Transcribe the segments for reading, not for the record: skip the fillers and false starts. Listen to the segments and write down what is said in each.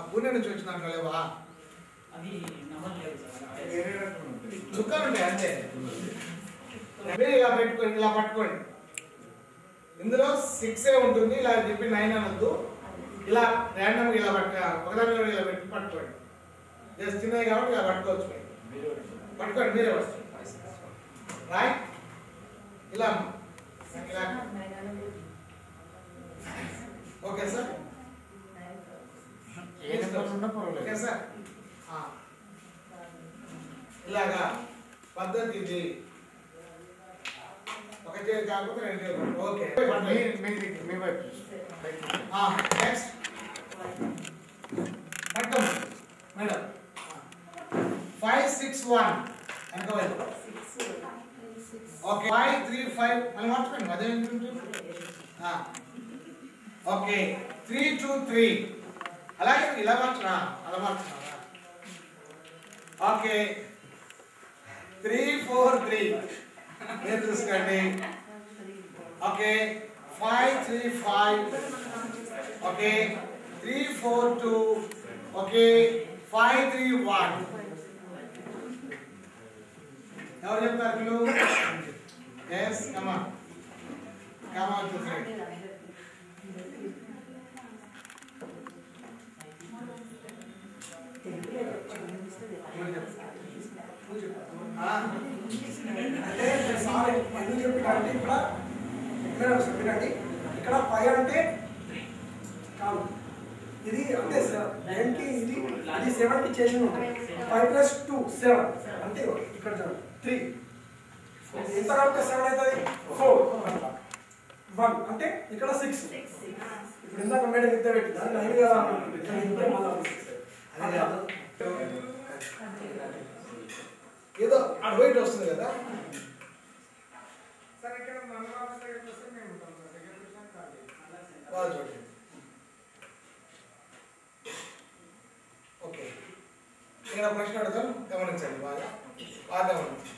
పూణే నుంచి వచ్చినాక లేవా అది నమ్మలేదు సార్. చుక్కలు ఉంటాయి అంతే. మీరు ఇలా పెట్టుకోండి, ఇలా పట్టుకోండి. ఇందులో 6 ఉంటుంది, ఇలా చెప్పి 9 అనొద్దు. ఇలా ర్యాండమ్గా ఇలా ఒకదాని ఇలా పెట్టి పట్టుకోండి. జస్ట్ చిన్నది కాబట్టి ఇలా పట్టుకోవచ్చు. పట్టుకోండి, మీరే వస్తుంది రైట్. ఇలా ఇలా ఓకే సార్, ఓకే సార్. ఇలాగా పద్ధతి ఇది. ఒక చేతి కాకపోతే 2 చేతులు. ఓకే నెక్స్ట్ పట్టం మేడం 5 6 1 ఎంత వైపు ఓకే 5 3 5 మళ్ళీ మార్చుకోండి అదే ఓకే 3 2 3 అలాగే ఇలా మార్చునా అలా మార్చునా ఓకే 3 4 3 మీరు చూసుకోండి ఓకే 5 3 5 ఓకే 3 4 2 ఓకే 5 3 1 ఎవరు చెప్తారు పిల్లలు yes come on to say అంటే సార్ ఎందుకు చెప్పినంటే ఇక్కడ 5 అంటే కాదు, ఇది అంటే ఏంటి ఇది 7 కి చేసి ఉంటుంది. 5 + 2 7 అంటే ఇక్కడ 3 ఎంత కలిపితే 7 అవుతుంది 4 1 అంటే ఇక్కడ 6. ఇప్పుడు ఇందాక మేడం ఎంత పెట్టింది 9 కదా ఏదో అటు బయట వస్తుంది కదా. వాళ్ళు చూడండి ఓకే. నేను ప్రశ్న అడుగుతాను, గమనించండి బాగా గమనించండి.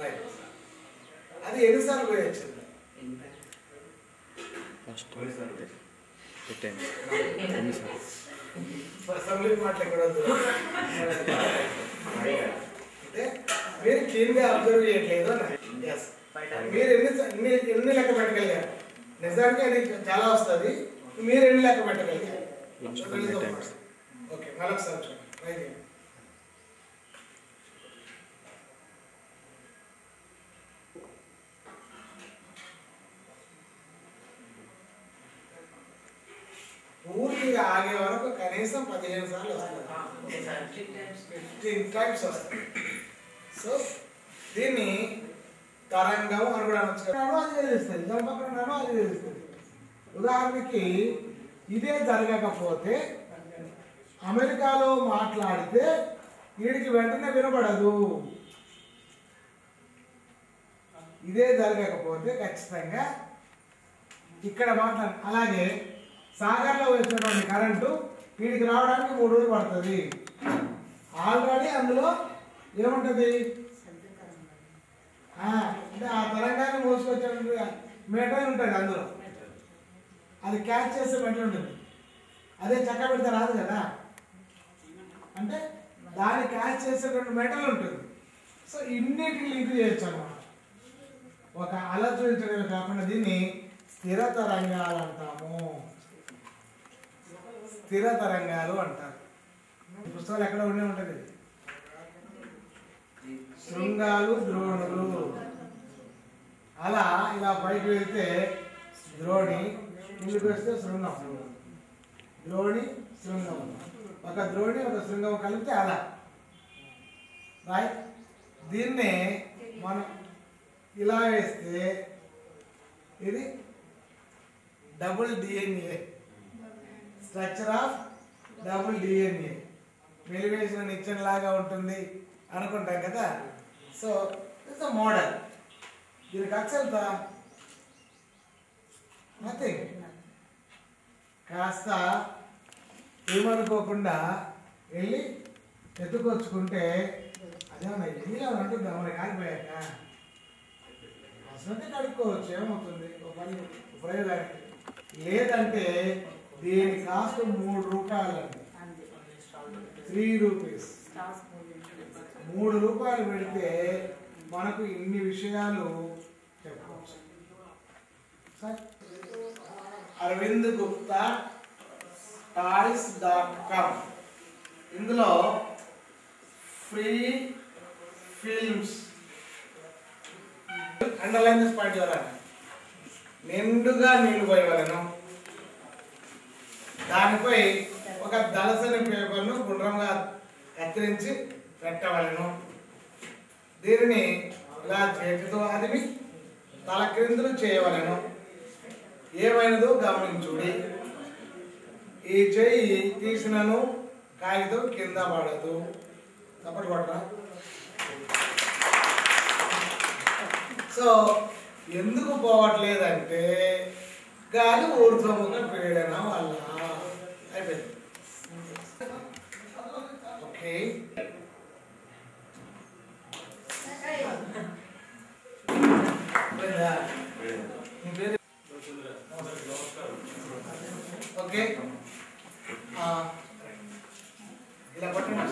రైట్, అది ఎన్నిసార్లు పోయొచ్చు? అసెంబ్లీ మాటలు ఎక్కడ అంటే మీరు క్లీన్గా అబ్జర్వ్ చేయట్లేదు. మీరు ఎన్ని లెక్క పెట్టగలిగారు? నిజానికి అది చాలా వస్తుంది. మీరు ఎన్ని లెక్క పెట్టగలిగారు? ఓకే, మరొకసారి చూడండి. పూర్తిగా ఆగే వరకు కనీసం 15 సార్లు వస్తుంది, 15 టైమ్స్ వస్తుంది. సో దీన్ని తరంగం అని కూడా అనొచ్చు. అది తెలుస్తుంది, దాని పక్కన అది తెలుస్తుంది. ఉదాహరణకి ఇదే జరగకపోతే అమెరికాలో మాట్లాడితే వీడికి వెంటనే వినపడదు. ఇదే జరగకపోతే ఖచ్చితంగా ఇక్కడ మాట్లాడ. అలాగే సాగర్లో వచ్చినటువంటి కరెంటు వీడికి రావడానికి 3 రోజులు పడుతుంది. ఆల్రెడీ అందులో ఏముంటుంది అంటే ఆ తరంగాన్ని మోసుకొచ్చేటువంటి మెటల్ ఉంటుంది అందులో. అది క్యాచ్ చేసే మెటల్ ఉంటుంది. అదే చక్క పెడితే రాదు కదా, అంటే దాన్ని క్యాచ్ చేసేటువంటి మెటల్ ఉంటుంది. సో ఇన్నిటిని లింక్ చేయొచ్చు అన్నమాట. ఒక అల చూపించడమే కాకుండా దీన్ని స్థిర తరంగాలు అంటాము. స్థిర తరంగాలు అంటారు. పుస్తకాలు ఎక్కడ ఉండే ఉంటుంది. శృంగాలు ద్రోణులు. అలా ఇలా పైకి వెళ్తే ద్రోణి, ముందుకు వస్తే శృంగం. ద్రోణి శృంగం, ఒక ద్రోణి ఒక శృంగం కలిపితే అలా రైట్. దీన్నే మనం ఇలా వేస్తే ఇది double DNA, structure of double DNA. వెలివేసిన నిచ్చెన లాగా ఉంటుంది అనుకుంటాం కదా. So it's a model. దీనికి అక్షంత నథింగ్. కాస్త ఏమనుకోకుండా వెళ్ళి ఎత్తుకొచ్చుకుంటే అదేమన్నా ఇందులో అంటుందా మరి కాలిపోయాక అసలు కడుక్కోవచ్చు ఏమవుతుంది ఒక పని ఉపయోగానికి. లేదంటే దీని కాస్ట్ 3 రూపాయలండి, 3 రూపీస్. 3 రూపాయలు పెడితే మనకు ఇన్ని విషయాలు చెప్పవచ్చు. అరవింద్ గుప్తా టాయ్స్.com. ఇందులో ఫ్రీ ఫిల్మ్స్ అండర్లైన్ పాయింట్ చేయాలండి. నిండుగా నీళ్లు పోయవలను, దానిపై ఒక దళసరి పేపర్ను గుండ్రంగా కత్తిరించి పెట్టవలను. దీనిని ఇలా చేతితో అదిమి తల క్రిందులు చేయవలను. ఏమైనదో గమనించుడి. ఈ చెయ్యి తీసినను కాగితం కింద పడదు. తప్పటి పడరా? సో ఎందుకు పోవట్లేదంటే గాలి ఊర్ధ్వముఖ పీడనం వల్ల. అయిపోయింది. ఓకే, ఓకే, ఇలా పట్టండి.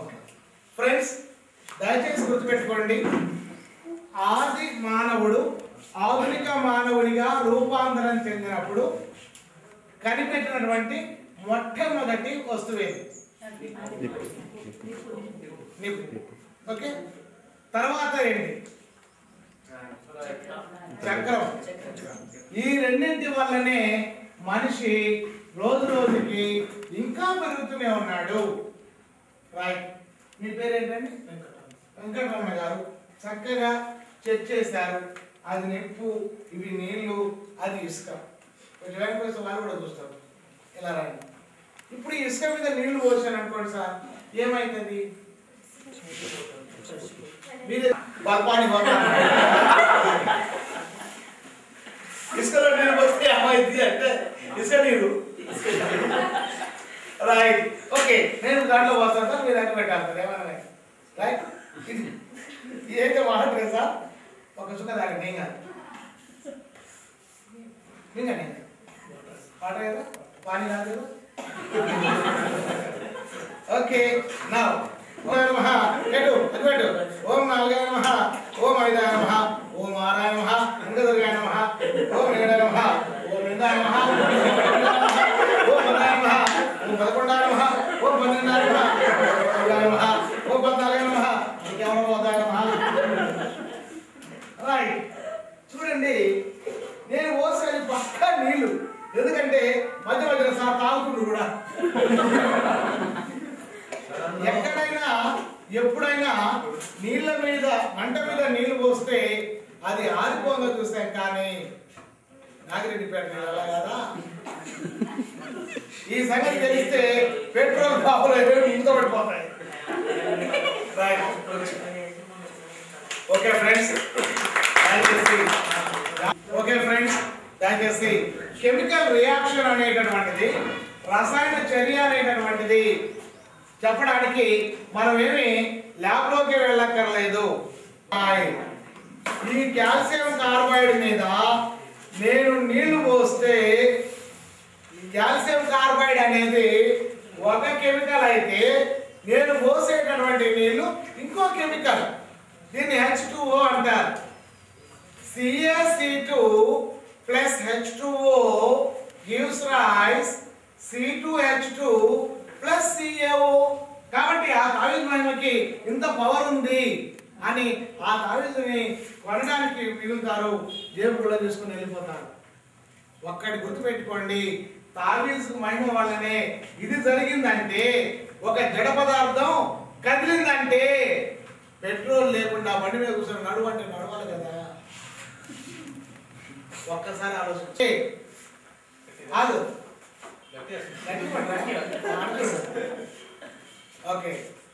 ఓకే ఫ్రెండ్స్, దయచేసి గుర్తుపెట్టుకోండి, ఆది మానవుడు ఆధునిక మానవుడిగా రూపాంతరం చెందినప్పుడు కనిపెట్టినటువంటి మొట్టమొదటి వస్తువేది? నిప్పు. ఓకే, తర్వాత ఏంటి? చక్రం. ఈ రెండింటి వల్లనే మనిషి రోజు రోజుకి ఇంకా పెరుగుతూనే ఉన్నాడు. రైట్. మీ పేరేంటండి? వెంకటరమణ గారు. చక్కగా చెక్ చేశారు. అది నిప్పు, ఇవి నీళ్లు, అది ఇసుక. కొంచెం వెనక వాళ్ళు కూడా చూస్తారు. ఇలా రండి. ఇప్పుడు ఈ ఇసుక మీద నీళ్లు పోసాను అనుకోండి సార్, ఏమైతుంది? మీరు పాని ఇసుకలో నీళ్ళు పోస్తే ఏమైంది అంటే ఇసుక నీరు. రైట్. ఓకే, నేను దాంట్లో పోస్తాను సార్, మీరు అన్ని పెట్టాలి. ఏమన్నా రైట్. ఇది అయితే వాడట్లేదు సార్. ఒక చుక్క దాకా నేను కాదు, నేను వాటర్ కదా, పానీ కాదు కదా. ఓకే, నా నమః పెట్టు అది పెట్టు. ఓం నాలుగాయ నమః, ఓం ఐదాయ నమః, ఓం ఆరాయ నమః, అంగదుర్గాయ నమః, ఓం ఏడాయ నమః, ఓం నిందాయ నమః, ఓం పదాయ నమః, ఓం పదకొండాయ నమః, ఓం పన్నెండాయ నమః, ఓం 14 నమః, ఇంకేమో పోతాయ నమః. రైట్. చూడండి, నేను పోసేది పక్కా నీళ్లు. ఎందుకంటే మధ్య మధ్యలో సార్ తాగుతుండ్రు కూడా. ఎక్కడైనా ఎప్పుడైనా నీళ్ళ మీద మంట మీద నీళ్లు పోస్తే అది ఆరిపోగా చూస్తాం, కానీ నాగిరెడ్డిపేట నీళ్ళు అలా కదా. ఈ సంగతి తెలిస్తే పెట్రోల్ బాబులు ఇంత పడిపోతాయి. ఓకే ఫ్రెండ్స్, దయచేసి కెమికల్ రియాక్షన్ అనేటటువంటిది, రసాయన చర్య అనేటటువంటిది చెప్పడానికి మనం ఏమి ల్యాబ్లోకి వెళ్ళక్కర్లేదు. ఈ కాల్షియం కార్బైడ్ మీద నేను నీళ్లు పోస్తే కాల్షియం కార్బైడ్ అనేది ఒక కెమికల్ అయితే, నేను పోసేటటువంటి నీళ్లు ఇంకో కెమికల్. దీన్ని H2O అంటారు. CaC2 plus H2O gives rise C2H2 plus CaO. కాబట్టి ఆ తావిజ్ మహిమకి ఇంత పవర్ ఉంది అని ఆ తావిజ్ని కొనడానికి మిగులుతారు, జేబు కూడా తీసుకుని వెళ్ళిపోతారు. ఒక్కటి గుర్తుపెట్టుకోండి, తావిజ్ మహిమ వల్లనే ఇది జరిగిందంటే, ఒక జడ పదార్థం కదిలిందంటే పెట్రోల్ లేకుండా బండి మీద కూర్చొని నడవంటే నడవాలి కదా. ఒక్కసారి ఆలోచించి కాదు. ఓకే,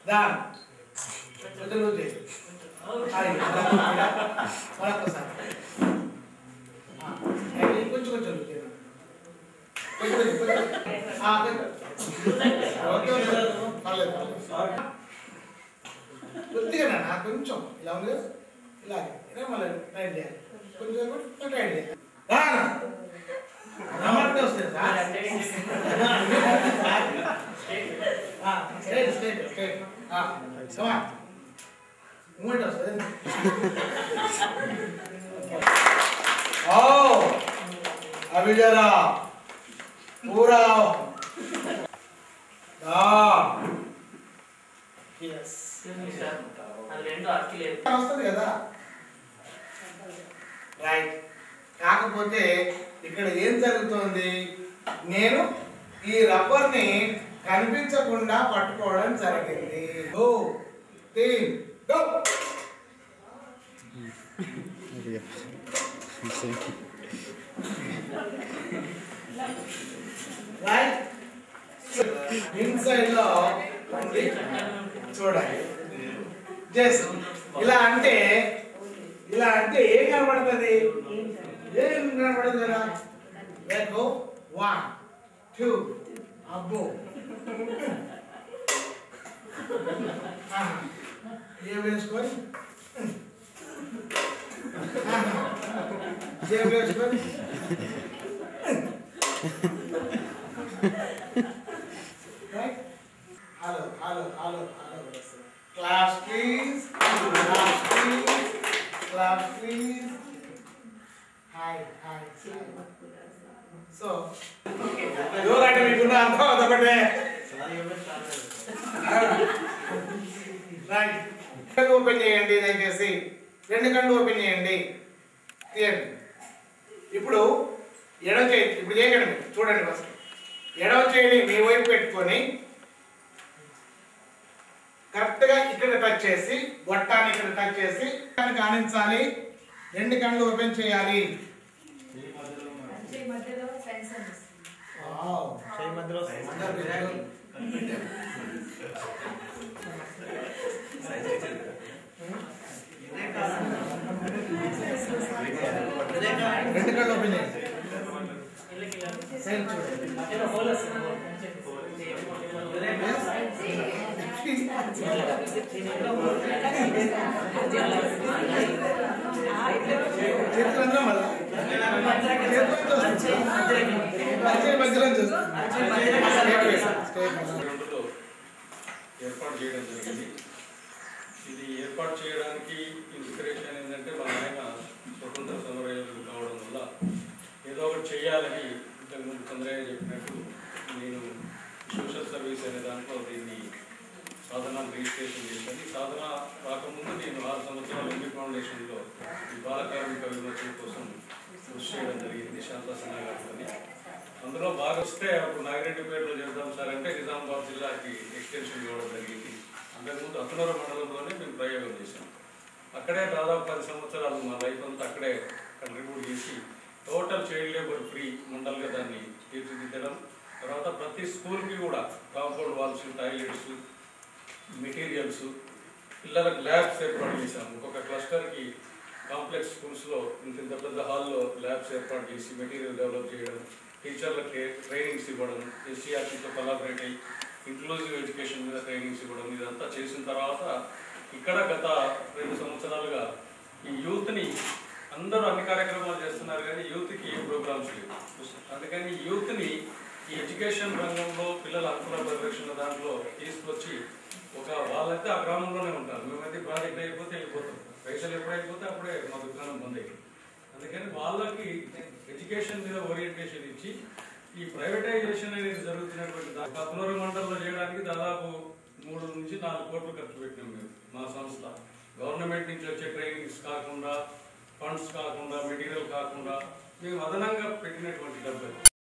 దాన్ మరొకసారి కొంచెం కొంచెం ఓకే, పర్లేదు. నాన్న కొంచెం ఇలా ఉంది కదా ఇలాగే ఇలా మళ్ళీ టైట్ చేయాలి కొంచెం కూడా టైట్ చేయాలి నమ్మకం వస్తుంది స్ట్రైట్ స్ట్రైట్ స్ట్రైట్ కమా మూమెంట్ వస్తుంది ఓ अभी जरा पूरा यस అది రెండు అర్కిలేదు వస్తుంది కదా రైట్ కాకపోతే ఇక్కడ ఏం జరుగుతోంది నేను ఈ రబ్బర్ ని కనిపించకుండా పట్టుకోవడం జరిగింది go team go right inside లో చూడండి జస్ట్ ఇలా అంటే ఏం కనబడుతుంది ఏం కనబడదు కదా లేకో 1 2 అబ్బో ఏం వేసుకొని ఏం వేసుకొని right hello hello hello hello class please class please class please hi hi so ఎవరంటే మీకున్న అర్థం అదొకటే రైట్ కళ్ళు ఓపెన్ చేయండి దయచేసి రెండు కళ్ళు ఓపెన్ చేయండి తీయండి ఇప్పుడు ఎడమ చేయి ఇప్పుడు చేయకండి చూడండి ఫస్ట్ ఎడమ చేయిని మీ వైపు పెట్టుకొని కరెక్ట్ గా ఇక్కడ టచ్ చేసి గొట్టాన్ని ఇక్కడ టచ్ చేసి కానించాలి రెండు కళ్ళు ఓపెన్ చేయాలి రెండు కళ్ళు ఓపెన్ చేయండి సైడ్ చూడండి మధ్యలో హోల్ వస్తుంది చేతులందరూ మళ్ళా మధ్యలో ఏర్పాటు చేయడం జరిగింది. ఇది ఏర్పాటు చేయడానికి ఇన్స్పిరేషన్ ఏంటంటే మా ఆయన స్వతంత్ర సమరయోధులు కావడం వల్ల ఏదో ఒకటి చేయాలని ఇంతకుముందు చంద్రయ్య చెప్పినట్టు నేను సోషల్ సర్వీస్ అనే దాంట్లో దీన్ని సాధన రిజిస్ట్రేషన్ చేశాను. సాధన రాకముందు నేను 6 సంవత్సరాలు ఎంబీ ఫౌండేషన్లో ఈ బాల కార్మిక విమోచన కోసం కృషి చేయడం జరిగింది శాంతసన గారితోని. అందులో బాగా వస్తే అప్పుడు నాగిరెడ్డిపేటలో చేద్దాం సార్ అంటే నిజామాబాద్ జిల్లాకి ఎక్స్టెన్షన్ ఇవ్వడం జరిగింది. అంతకుముందు అత్తనూర మండలంలోనే మేము ప్రయోగం చేశాం. అక్కడే దాదాపు 10 సంవత్సరాలు మా లైఫ్ అంతా అక్కడే కంట్రిబ్యూట్ చేసి టోటల్ చైల్డ్ లేబర్ ఫ్రీ మండల్గా దాన్ని తీర్చిదిద్దడం. తర్వాత ప్రతి స్కూల్కి కూడా కాంపౌండ్ వాల్స్, టాయిలెట్స్, మెటీరియల్స్, పిల్లలకు ల్యాబ్స్ ఏర్పాటు చేశాము. ఒక్కొక్క క్లస్టర్కి కాంప్లెక్స్ స్కూల్స్లో ఇంత పెద్ద హాల్లో ల్యాబ్స్ ఏర్పాటు చేసి మెటీరియల్ డెవలప్ చేయడం, టీచర్లకి ట్రైనింగ్స్ ఇవ్వడం, ఎస్సీఆర్టీతో కొలాబరేట్ అయ్యి ఇంక్లూజివ్ ఎడ్యుకేషన్ మీద ట్రైనింగ్స్ ఇవ్వడం, ఇదంతా చేసిన తర్వాత ఇక్కడ గత 2 సంవత్సరాలుగా ఈ యూత్ని అందరూ అన్ని కార్యక్రమాలు చేస్తున్నారు కానీ యూత్కి ఏ ప్రోగ్రామ్స్ లేవు. అందుకని యూత్ని ఈ ఎడ్యుకేషన్ రంగంలో పిల్లల హక్కుల పరిరక్షణ దాంట్లో తీసుకొచ్చి వాళ్ళైతే ఆ గ్రామంలోనే ఉంటారు. మేమైతే ప్రాజెక్ట్ అయిపోతే వెళ్ళిపోతాం, పైసలు ఎప్పుడు అయిపోతే అప్పుడే మా దుకాణం బంద్ అయ్యింది. అందుకని వాళ్ళకి ఎడ్యుకేషన్ మీద ఓరియంటేషన్ ఇచ్చి ఈ ప్రైవేటైజేషన్ అనేది జరుగుతున్నటువంటి అత్తనూర మండలంలో చేయడానికి దాదాపు 3 నుంచి 4 కోట్లు ఖర్చు పెట్టినాం మేము. మా సంస్థ గవర్నమెంట్ నుంచి వచ్చే ట్రైనింగ్స్ కాకుండా, ఫండ్స్ కాకుండా, మెటీరియల్ కాకుండా మేము అదనంగా పెట్టినటువంటి డబ్బులు